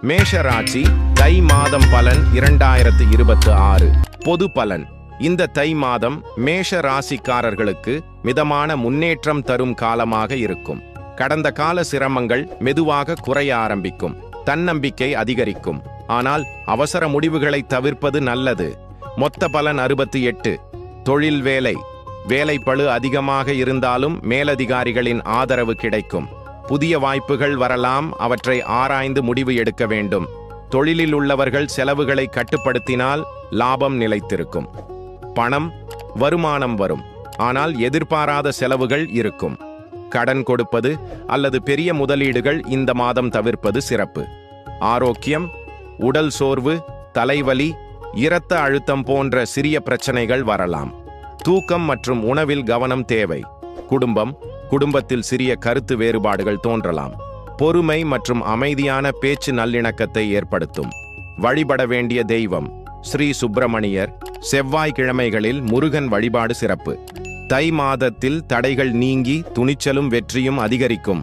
மேஷ ராசி தை மாதம் பலன் 2026 பொது பலன். இந்த தை மாதம் மேஷ ராசிக்காரர்களுக்கு மிதமான முன்னேற்றம் தரும் காலமாக இருக்கும். கடந்த கால சிரமங்கள் மெதுவாக குறைய ஆரம்பிக்கும். தன்னம்பிக்கை அதிகரிக்கும். ஆனால் அவசர முடிவுகளை தவிர்ப்பது நல்லது. மொத்த பலன் 68. தொழில் வேலைப்பளு அதிகமாக இருந்தாலும் மேலதிகாரிகளின் ஆதரவு கிடைக்கும். புதிய வாய்ப்புகள் வரலாம், அவற்றை ஆராய்ந்து முடிவு எடுக்க வேண்டும். தொழிலில் உள்ளவர்கள் செலவுகளை கட்டுப்படுத்தினால் லாபம் நிலைத்திருக்கும். பணம் வருமானம் வரும், ஆனால் எதிர்பாராத செலவுகள் இருக்கும். கடன் கொடுப்பது அல்லது பெரிய முதலீடுகள் இந்த மாதம் தவிர்ப்பது சிறப்பு. ஆரோக்கியம், உடல் சோர்வு, தலைவலி, இரத்த அழுத்தம் போன்ற சிறிய பிரச்சனைகள் வரலாம். தூக்கம் மற்றும் உணவில் கவனம் தேவை. குடும்பத்தில் சிறிய கருத்து வேறுபாடுகள் தோன்றலாம். பொறுமை மற்றும் அமைதியான பேச்சு நல்லிணக்கத்தை ஏற்படுத்தும். வழிபட வேண்டிய தெய்வம் ஸ்ரீ சுப்பிரமணியர். செவ்வாய்க்கிழமைகளில் முருகன் வழிபாடு சிறப்பு. தை மாதத்தில் தடைகள் நீங்கி துணிச்சலும் வெற்றியும் அதிகரிக்கும்.